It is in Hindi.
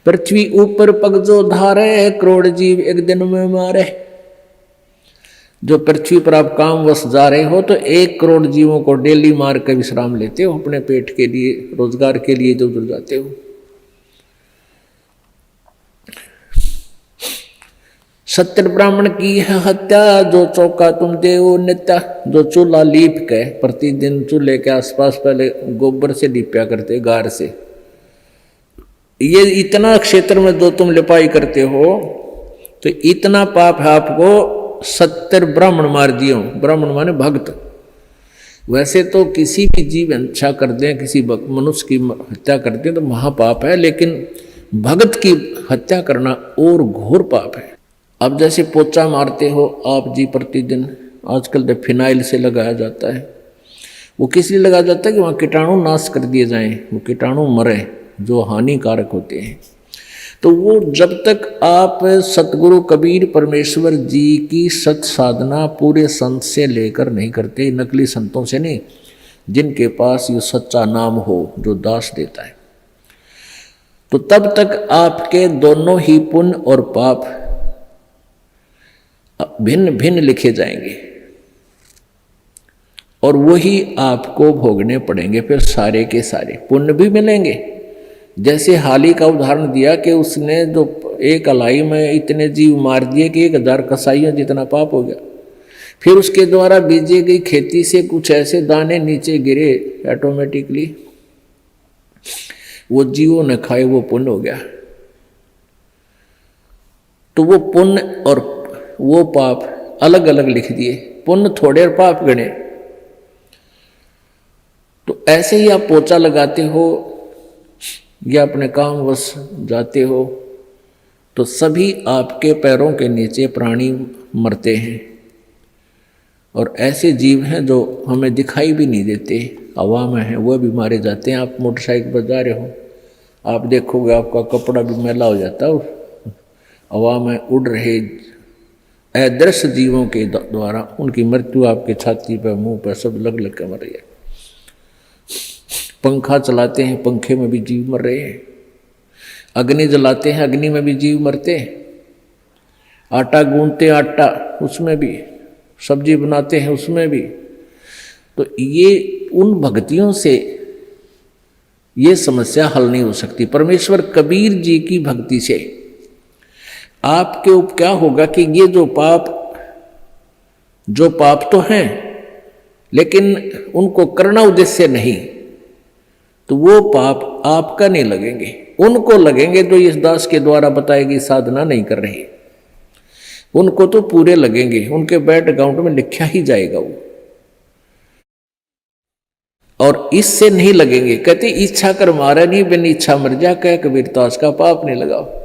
पृथ्वी ऊपर पग जो धारे, करोड़ जीव एक दिन में मारे। जो पृथ्वी पर आप काम वश जा रहे हो तो 1 करोड़ जीवों को डेली मार कर विश्राम लेते हो, अपने पेट के लिए, रोजगार के लिए जो जुड़ जाते हो। सत्तर ब्राह्मण की है हत्या, जो चौका तुम देव नित्या। जो चूल्हा लीप के प्रतिदिन चूल्हे के आसपास पहले गोबर से लीपया करते, गार से, ये इतना क्षेत्र में जो तुम लिपाई करते हो तो इतना पाप है आपको 70 ब्राह्मण मार दिए हो। ब्राह्मण माने भक्त। वैसे तो किसी भी जीव हत्या कर दें, किसी मनुष्य की हत्या कर दें तो महापाप है, लेकिन भगत की हत्या करना और घोर पाप है। अब जैसे पोचा मारते हो आप जी प्रतिदिन, आजकल तो फिनाइल से लगाया जाता है। वो किस लिए लगाया जाता है कि वहाँ कीटाणु नाश कर दिए जाएं, वो कीटाणु मरे जो हानिकारक होते हैं। तो वो जब तक आप सतगुरु कबीर परमेश्वर जी की सत साधना पूरे संत से लेकर नहीं करते, नकली संतों से नहीं, जिनके पास ये सच्चा नाम हो जो दास देता है, तो तब तक आपके दोनों ही पुण्य और पाप भिन्न भिन्न लिखे जाएंगे और वही आपको भोगने पड़ेंगे। फिर सारे के सारे पुण्य भी मिलेंगे। जैसे हाली का उदाहरण दिया कि उसने जो एक अलाई में इतने जीव मार दिए कि 1000 कसाईयों जितना पाप हो गया। फिर उसके द्वारा बीजी गई खेती से कुछ ऐसे दाने नीचे गिरे, ऑटोमेटिकली वो जीवों ने खाए, वो पुण्य हो गया। तो वो पुण्य और वो पाप अलग अलग लिख दिए, पुण्य थोड़े और पाप गणे। तो ऐसे ही आप पोचा लगाते हो या अपने काम वश जाते हो तो सभी आपके पैरों के नीचे प्राणी मरते हैं। और ऐसे जीव हैं जो हमें दिखाई भी नहीं देते, हवा में हैं, वो भी मारे जाते हैं। आप मोटरसाइकिल पर जा रहे हो, आप देखोगे आपका कपड़ा भी मैला हो जाता है, हवा में उड़ रहे अदृश्य जीवों के द्वारा उनकी मृत्यु आपके छाती पर, मुंह पर सब लग लग कर मर रही है। पंखा चलाते हैं, पंखे में भी जीव मर रहे हैं। अग्नि जलाते हैं, अग्नि में भी जीव मरते हैं। आटा गूंथते, आटा उसमें भी, सब्जी बनाते हैं उसमें भी। तो ये उन भक्तियों से ये समस्या हल नहीं हो सकती। परमेश्वर कबीर जी की भक्ति से आपके ऊपर क्या होगा कि ये जो पाप तो हैं, लेकिन उनको करना उद्देश्य नहीं, तो वो पाप आपका नहीं लगेंगे, उनको लगेंगे जो इस दास के द्वारा बताएगी साधना नहीं कर रही, उनको तो पूरे लगेंगे, उनके बैंक अकाउंट में लिखा ही जाएगा वो। और इससे नहीं लगेंगे। कहते इच्छा कर मारा नहीं, बिन इच्छा मर जा, कह कबीर दास का पाप नहीं लगाओ।